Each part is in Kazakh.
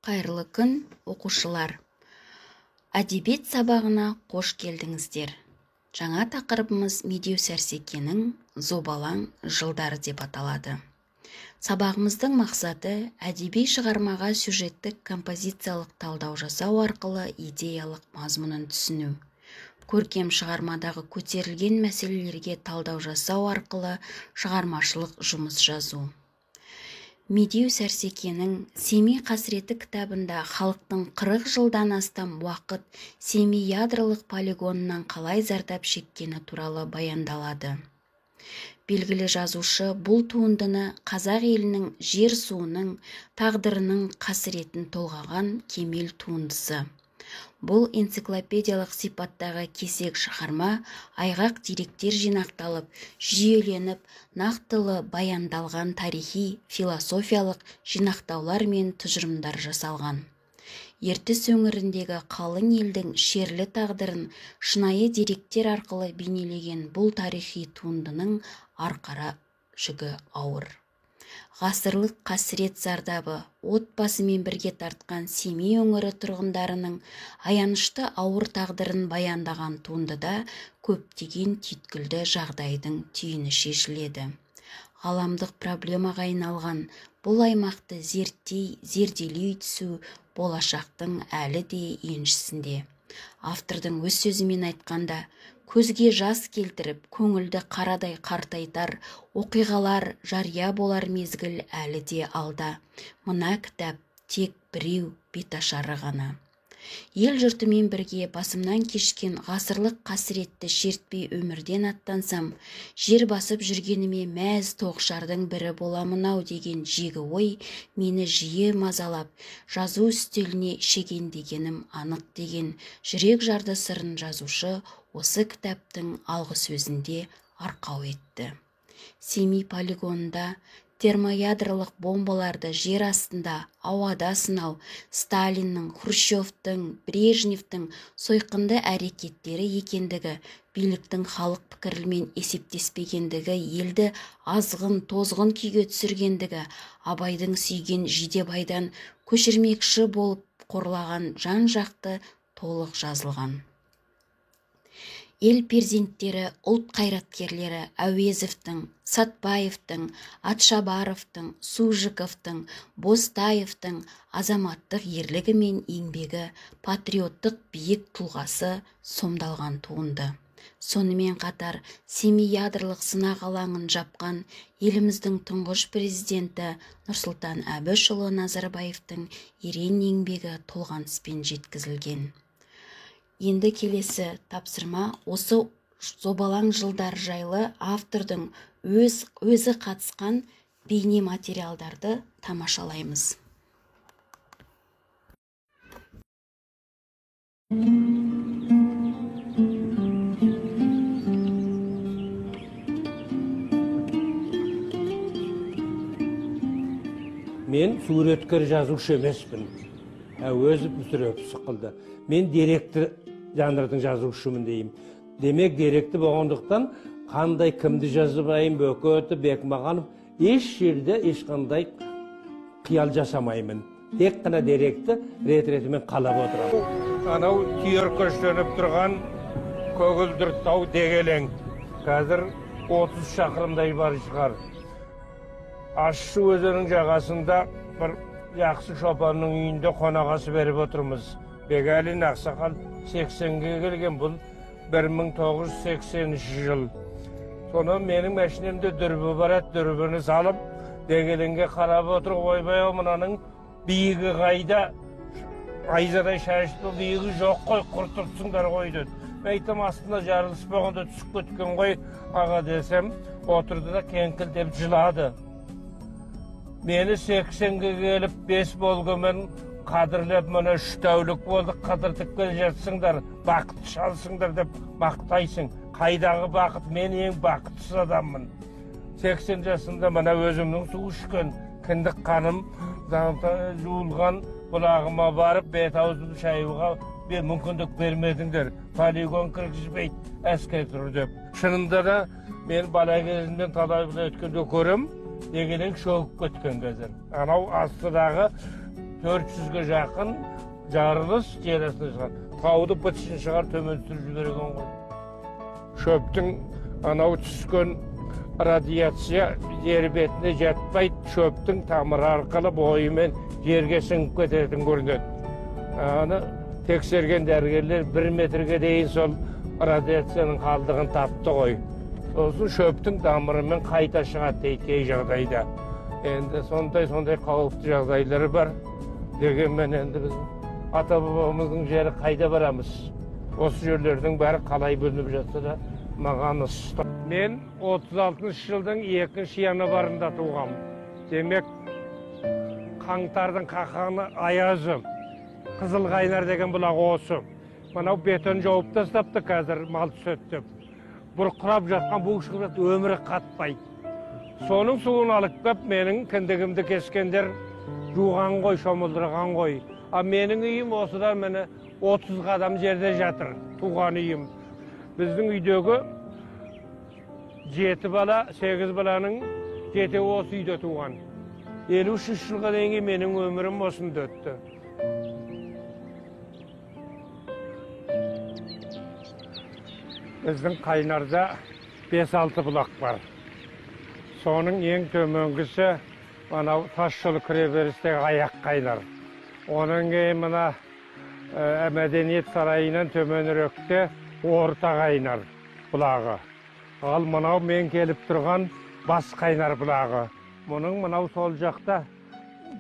Қайырлы күн, оқушылар. Әдебиет сабағына қош келдіңіздер. Жаңа тақырыбымыз Медеу Сәрсекенің зобалаң жылдары деп аталады. Сабағымыздың мақсаты әдеби шығармаға сюжеттік композициялық талдау жасау арқылы идеялық мазмұнын түсіну. Көркем шығармадағы көтерілген мәселелерге талдау жасау арқылы шығармашылық жұмыс жазу. Медеу Сәрсекенің Семей қасіреті кітабында халықтың 40 жылдан астам уақыт Семей ядролық полигонынан қалай зардап шеккені туралы баяндалады. Белгілі жазушы бұл туындыны қазақ елінің жер суының тағдырының қасіретін толғаған кемел туындысы. Бұл энциклопедиялық сипаттағы кесек шығарма айғақ деректер жинақталып, жүйеленіп, нақтылы баяндалған тарихи, философиялық жинақтаулар мен тұжырымдар жасалған. Ертіс өңіріндегі қалың елдің шерлі тағдырын шынайы деректер арқылы бейнелеген бұл тарихи туындының арқара жүгі ауыр. Ғасырлық қасірет зардабы отбасымен бірге тартқан Семей өңірі тұрғындарының аянышты ауыр тағдырын баяндаған туындыда көптеген түйткілді жағдайдың түйіні шешіледі. Ғаламдық проблемаға айналған бұл аймақты зерделей түсу болашақтың әлі де еншісінде. Автордың өз сөзімен айтқанда, көзге жас келтіріп, көңілді қарадай қартайтар оқиғалар жария болар мезгіл әлі де алда. Мына кітап тек біреу беташары ғана. Ел жұртымен бірге басымнан кешкен ғасырлық қасіретті шертпей өмірден аттансам, жер басып жүргеніме мәз тоғышардың бірі боламын-ау деген жегі ой мені жиі мазалап, жазу үстеліне шегендегенім анық деген жүрек жарды сырын жазушы осы кітаптың алғы сөзінде арқау етті. Семей полигонында термоядролық бомбаларды жер астында, ауада сынау, Сталиннің, Хрущевтің, Брежневтің сойқынды әрекеттері екендігі, биліктің халық пікірімен есептеспегендігі, елді азғын, тозғын күйге түсіргендігі, Абайдың сүйген Жидебайдан көшірмекші болып қорлаған жан-жақты толық жазылған. Ел перзенттері, ұлт қайраткерлері Әуезовтің, Сатпаевтың, Атшабаровтың, Сужиковтың, Бостаевтың азаматтық ерлігі мен еңбегі, патриоттық биік тұлғасы сомдалған туынды. Сонымен қатар Семей ядролық сынақ алаңын жапқан еліміздің тұңғыш президенті Нұрсұлтан Әбішұлы Назарбаевтың ерен еңбегі толғаныспен жеткізілген. Енді келесі тапсырма осы зобалаң жылдар жайлы автордың өзі қатысқан бейне материалдарды тамашалаймыз. Мен суреткер жазушы емеспін. Әуезов мүсіреп сықылды. Мен деректі жанрдың жазушымын деймін. Демек деректі болғандықтан қандай кімді жазбайым, Бөкеті, Бекмағанов еш жерде ешқандай қиял жасамаймын. Тек қана деректі рет-ретімен қалап отырамын. Анау түйір көштеніп тұрған Көгілдір тау Дегелең. Қазір 30 шақырымдай бар шығар. Ащы өзенінің жағасында бір жақсы шопанның үйінде қонағасы беріп отырмыз. Бегалин Ақсақал 80-ге келген, бұл 1980 жыл. Соны менің мәшінемде дүрбі барады, дүрбіні салып, Дегеленге қарап отыр, ойбай-ау, мынаның биігі қайда? Айзадай шашты биігі жоқ қой, құртыртсыңдар ғой деді. Мәйтім астында жарылыс болғанда түсіп кеткен ғой, аға десем, отырды да кеңкілдеп жылады. Мені 80-ге келіп 5 болғымен қадірлеп, мұны 3 тәулік болды, қыдыртып келе жатсыңдар, бақыт шалсыңдар деп мақтайсың. Қайдағы бақыт, мен ең бақытсыз адаммын. 80 жасында мына өзімнің су ішкен, кіндік қаным жуылған бұлағыма барып, бет аузымды шаюға мүмкіндік бермедіңдер. Полигон кіргізбейді, әскер тұр деп. Шынында да мен бала кезімнен талайда өткенде көрем, Дегелең шөгіп кеткен қазір. Анау астыдағы 400'ge жақын жарылыс жер астына шығар. Тауды бытышын шығар төмен түсіріп жіберген ғой. Шөптің анау түскен радиация жер бетіне жатпайды, шөптің тамыры арқылы бойымен жерге сіңіп кететін көрінеді. Аны тексерген дәрігерлер 1 метрге дейін сол радиацияның қалдығын тапты ғой. Сосын шөптің тамырымен қайта шығады дейді кей жағдайда. Енді сондай қауіпті жағдайлары бар. Дегенмен енді біз ата-бабамыздың жері қайда барамыз? Осы жерлердің бәрі қалай бөлініп жатса да маған ұста. Мен 36 жылдың 2 январында туғам. Демек, қаңтардың қақаны аязы, қызыл қайнар деген бұлақ осы. Мынау бетон жауып тастапты қазір мал түсөттіп. Бұрқырап жатқан бұл шығып өмірі қатпайды. Соның суын алып кеп, менің кіндігімді кескендер жуған ғой, шомылдырған ғой. А менің үйім осыдан мені 30 қадам жерде жатыр, туған үйім. Біздің үйдегі 7 бала, 8 баланың 7 осы үйде туған. 53 жылға дейінгі менің өмірім осында өтті. Біздің қайнарда 5-6 бұлақ бар. Соның ең төменгісі анау Тасжол кіреберістегі аяқ қайнар. Оның кейін мына Мәдениет сарайынан төменіректе орта қайнар бұлағы. Ал мынау мен келіп тұрған бас қайнар бұлағы. Мұның мынау сол жақта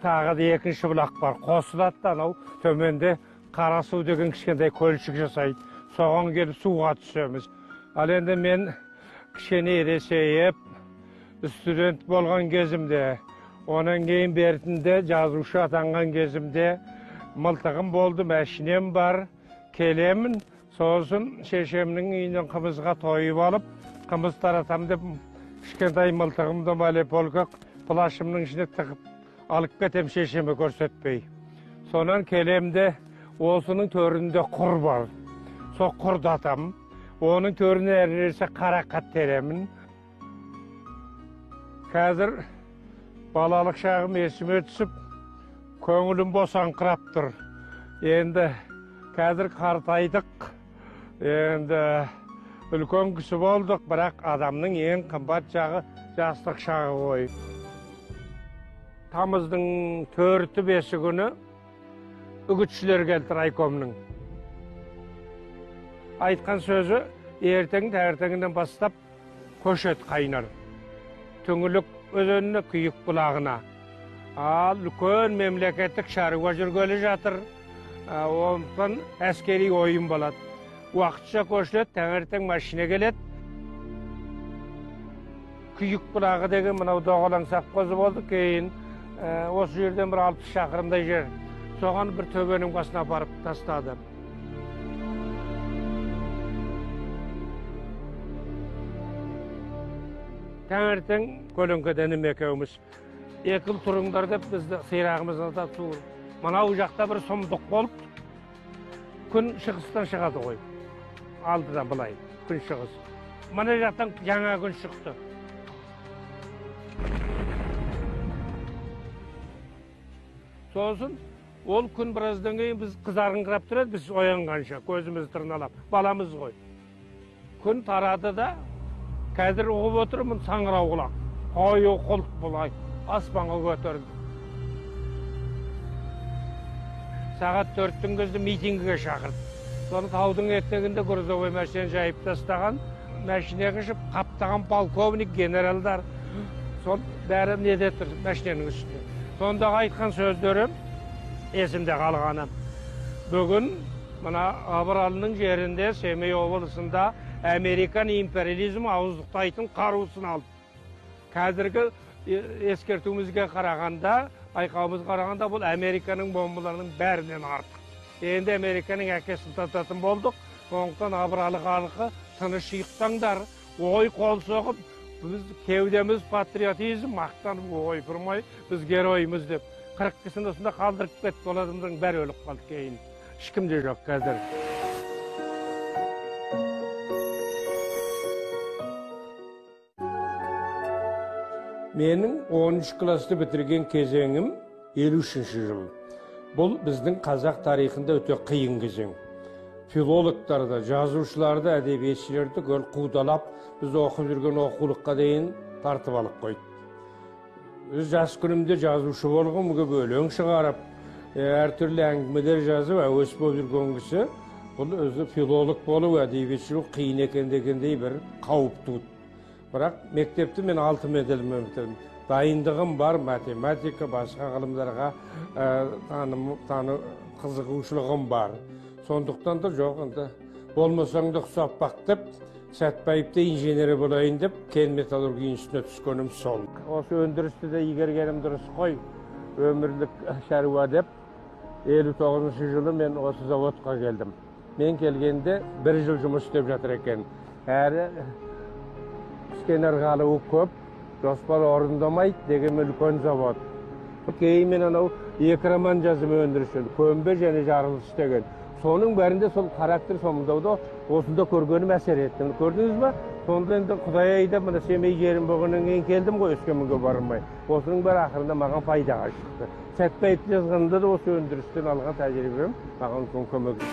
тағы да екінші бұлақ бар. Қосылады да анау төменде Қарасу деген кішкентай көлшік жасайды. Соған келіп суға түсеміз. Ал енді мен кішкене ересейіп, студент болған кезімде, оның кейін бертінде жазушы атанған кезімде мылтығым болды, мәшинем бар, келемін. Сосын шешемнің үйінен қымызға тойып алып, қымыз таратам деп кішкентай мылтығымды малеполка плашымның ішіне тығып алып кетем шешеме көрсетпей. Сонан келемде осының төрінде құр бар. Со құрды атам. Оның төріне әріресе қарақат теремін. Қазір балалық шағым есіме түсіп, көңілім босаңқырап тұр. Енді қазір қартайдық, енді үлкен кісі болдық, бірақ адамның ең қымбат жағы жастық шағы ғой. Тамыздың 4-5 күні үгітшілер келді райкомның. Айтқан сөзі ертеңден бастап көшет қайнар. Түңілік өзеніне, күйік бұлағына. Ал үлкен мемлекеттік шаруа жүргелі жатыр. Ондан әскери ойын болады. Уақытша көшілет, таңертең машина келет. Күйік бұлағы деген мынау доғалаң саққозы болды. Кейін осы жерден бір 60 шақырымдай жер. Соған бір төбенің басына барып тастады. Таңертең көлеңкеден екеуміз. 2 жыл тұрыңдар деп бізді сирағымызға да туыр. Мынау жақта бір сұмдық болып, күн шығыстан шығады ғой. Алдыдан былай, күн шығыс. Мына жақтан жаңа күн шықты. Сосын, ол күн біраздан кейін біз қызарыңқырап тұрады, біз оянғанша, көзімізді тырналап, баламыз ғой. Күн тарады да, қазір оғып отырмын саңырау құлақ. Қойы құлып бұлай, аспанға көтерілді. Сағат 4-тің кезді митингіге шақырды. Соны таудың етегінде грузовой машина жайып тастаған, машина қышып, қаптаған полковник, генералдар. Сол бәрі неде тұр, машинаның үстінде. Сондағы айтқан сөздерім есімде қалғаны. Бүгін мына Абыралының жерінде, Семей облысында Американ империализм ауыздықтайтын қарусын алды. Қазіргі ескертуімізге қарағанда, айқауымыз қарағанда бұл Американың бомбаларының бәрінен артық. Енді Американың әкесін тататын болдық. Сондықтан Абыралы халқы тыныш ұйықтаңдар, ой қол соғып, біз кеудеміз патриотизм, мақтанып ой бұрмай, біз геройымыз деп 40 кісіні осында қалдырып кетті. Ол адамдардың бәрі өліп қалды кейін. Ешкімде жоқ қазір. Менің 10 класты бітірген кезеңім 53 жыл. Бұл біздің қазақ тарихында өте қиын кезең. Филологтарды, жазушыларды, әдебиетшілерді гөл қудалап, біз оқып жүрген оқулыққа дейін тартып алып қойды. Өз жас күнімде жазушы болғым, көп өлең шығарып, әртүрлі әңгімелер жазып, әуес болып жүрген кісі, бұл өзі филолог болу, әдебиетші болу қиын екен дегендей бір қауіп туды. Бірақ мектепті мен 6 медалмен бітірдім. Дайындығым бар, математика, басқа ғылымдарға қызығушылығым бар. Сондықтан да жоқ, болмасаң да ұқсап бақ деп, Сәтбаевта инженері болайын деп, кен металлургия институтына түскенім сол. Осы өндірісті де игергенім дұрыс қой, өмірлік шаруа деп, 59 жылы мен осы заводқа келдім. Мен келгенде 1 жыл жұмыс істеп жатыр екен. Әрі кенерғалы көп, жоспар орындамайды деген үлкен завод. Кейін мен анау 2 роман жазып өндірішін, көмбе және жарылыс деген. Соның бәрінде сол характер сомындауды осында көргенім әсер етті. Көрдіңіз ба? Сонда енді Құдай айда мына Семей жерім болғаннан кейін келдім ғой, Өскеменге бармай. Осының бәрі ақырында маған пайдаға шықты. Сәтбаевты жазғанда да осы өндірістен алған тәжірибем маған үлкен көмек.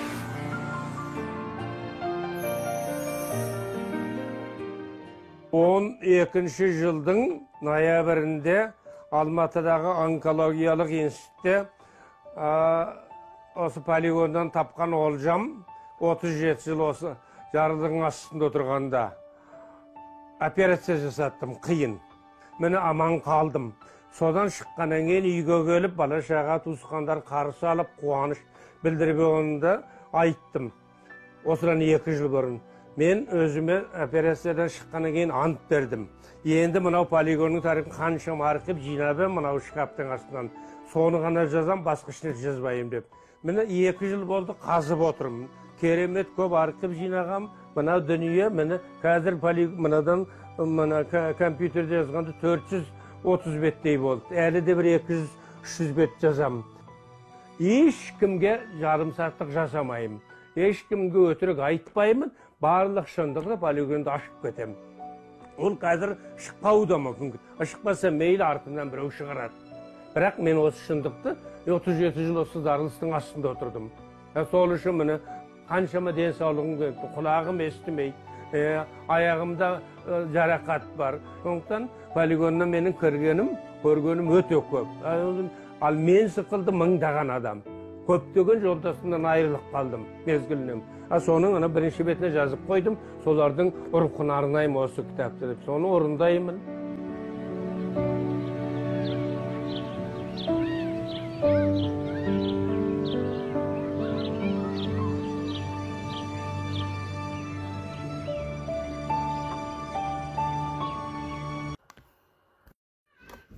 12 жылдың ноябрінде Алматыдағы онкологиялық институтте осы полигондан тапқан олжам 37 жыл осы жарылдың астында отырғанда операция жасаттым, қиын. Мені аман қалдым. Содан шыққаннан кейін үйге келіп, бала шаға туысқандар қарсы алып, қуаныш білдіріп онда айттым. Осыдан 2 жыл бұрын. Мен өзіме операциядан шыққаннан кейін ант бердім. Енді мынау полигонның тарихын қаншама арқып жинап мынау шкаптың астынан. Соны ғана жазам, басқа ештеңе жазбайым деп. Мені 2 жыл болды қазып отырмын. Керемет көп арқып жинағам. Мынау дүние, мені қазір мынадан компьютерде жазғанда 430 беттей болды. Әлі де бір 200-300 бет жазам. Ешкімге жарым сағаттық жасамайым. Ешкімге өтірік айтпаймын. Барлық шындықты полигонды ашып кетем. Ол қазір шықпауы да мүмкін. Шықпаса мейлі артынан біреу шығарады. Бірақ мен осы шындықты 37 жыл осы жарылыстың астында отырдым. Сол үшін мені қаншама денсаулығым кетті, құлағым естімейді, аяғымда жарақат бар. Сондықтан полигоннан менің көргенім өте көп. Ал мен сықылды мыңдаған адам. Көптеген жолдасымнан айырылып қалдым мезгілінен. Соның бірінші бетіне жазып қойдым, солардың рухын арнаймын осы кітапты деп. Соны орындаймын.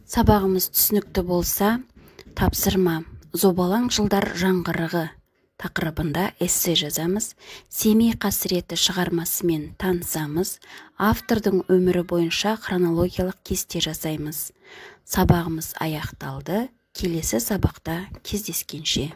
Сабағымыз түсінікті болса, тапсырма «Зобалаң жылдар жаңғырығы» тақырыбында эссе жазамыз, Семей қасіреті шығармасымен танысамыз, автордың өмірі бойынша хронологиялық кесте жасаймыз. Сабағымыз аяқталды. Келесі сабақта кездескенше.